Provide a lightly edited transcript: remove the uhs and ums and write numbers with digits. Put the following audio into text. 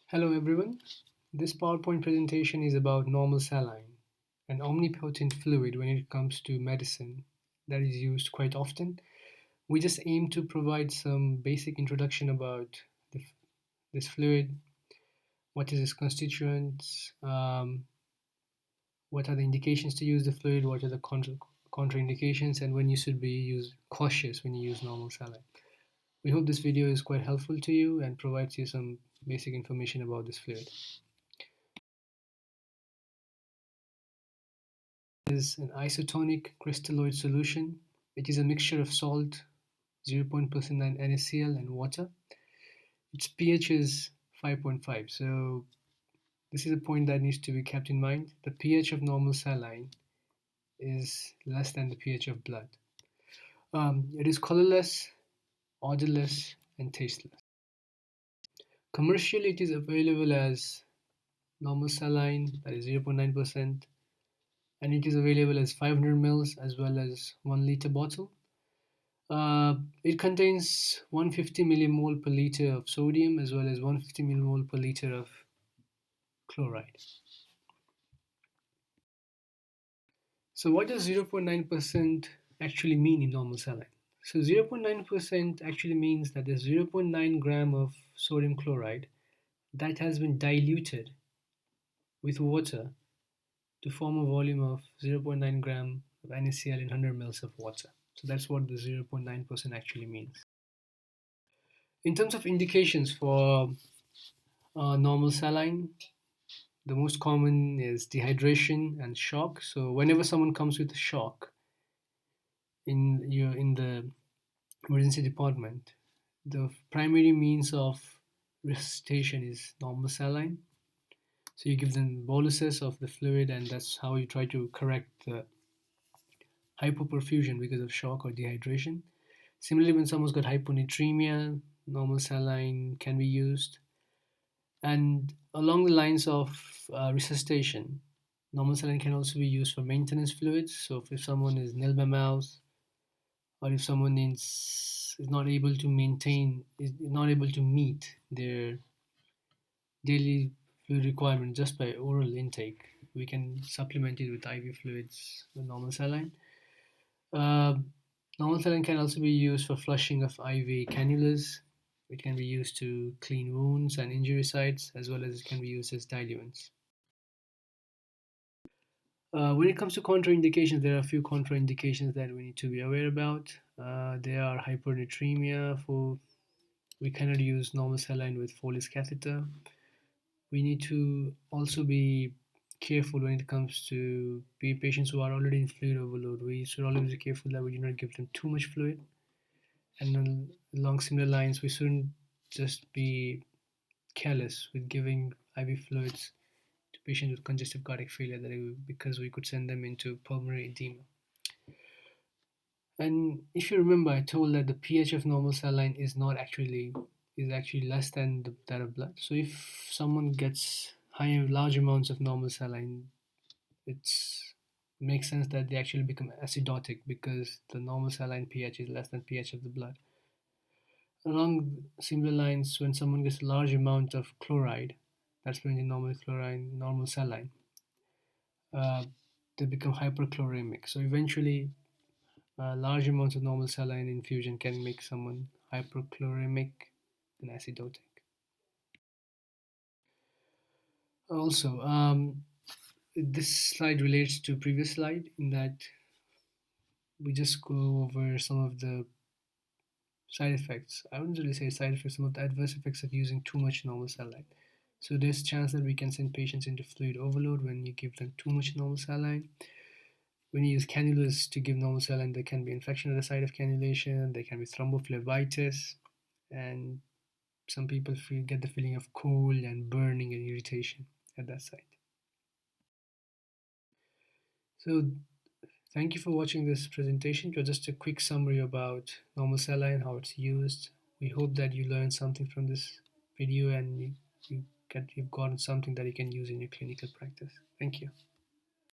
Hello everyone. This PowerPoint presentation is about normal saline, an omnipotent fluid when it comes to medicine that is used quite often. We just aim to provide some basic introduction about this fluid, what is its constituents, what are the indications to use the fluid, what are the contraindications, and when you should be cautious when you use normal saline. We hope this video is quite helpful to you and provides you some basic information about this fluid. Is an isotonic crystalloid solution. It is a mixture of salt, 0.9% NaCl, and water. Its pH is 5.5. So this is a point that needs to be kept in mind. The pH of normal saline is less than the pH of blood. It is colorless, odorless, and tasteless. Commercially, it is available as normal saline, that is 0.9%, and it is available as 500 ml as well as 1 liter bottle. It contains 150 millimole per liter of sodium as well as 150 millimole per liter of chloride. So what does 0.9% actually mean in normal saline? So 0.9% actually means that there's 0.9 gram of sodium chloride that has been diluted with water to form a volume of 0.9 gram of NaCl in 100 ml of water. So that's what the 0.9% actually means. In terms of indications for normal saline, the most common is dehydration and shock. So whenever someone comes with a shock in the emergency department, the primary means of resuscitation is normal saline. So you give them boluses of the fluid, and that's how you try to correct the hypoperfusion because of shock or dehydration. Similarly, when someone's got hyponatremia, normal saline can be used. And along the lines of resuscitation, normal saline can also be used for maintenance fluids. So if someone is nil by mouth, or if someone is not able to meet their daily fluid requirement just by oral intake, we can supplement it with IV fluids with normal saline. Uh, Normal saline can also be used for flushing of IV cannulas. It can be used to clean wounds and injury sites, as well as it can be used as diluents. When it comes to contraindications, there are a few contraindications that we need to be aware about. There are hypernatremia. We cannot use normal saline with Foley's catheter. We need to also be careful when it comes to patients who are already in fluid overload. We should always be careful that we do not give them too much fluid. And along similar lines, we shouldn't just be careless with giving IV fluids to patients with congestive cardiac failure because we could send them into pulmonary edema. And if you remember, I told that the pH of normal saline is actually less than that of blood. So if someone gets large amounts of normal saline, it makes sense that they actually become acidotic because the normal saline pH is less than pH of the blood. Along similar lines, when someone gets a large amount of chloride, that's when the normal saline, uh, they become hyperchloremic. So eventually, large amounts of normal saline infusion can make someone hyperchloremic and acidotic. Also, this slide relates to previous slide in that we just go over some of the side effects. I wouldn't really say side effects, some of the adverse effects of using too much normal saline. So there's chance that we can send patients into fluid overload when you give them too much normal saline. When you use cannulas to give normal saline, there can be infection at the site of cannulation, there can be thrombophlebitis, and some people get the feeling of cold and burning and irritation at that site. So thank you for watching this presentation. It was just a quick summary about normal saline, how it's used. We hope that you learned something from this video and you've gotten something that you can use in your clinical practice. Thank you.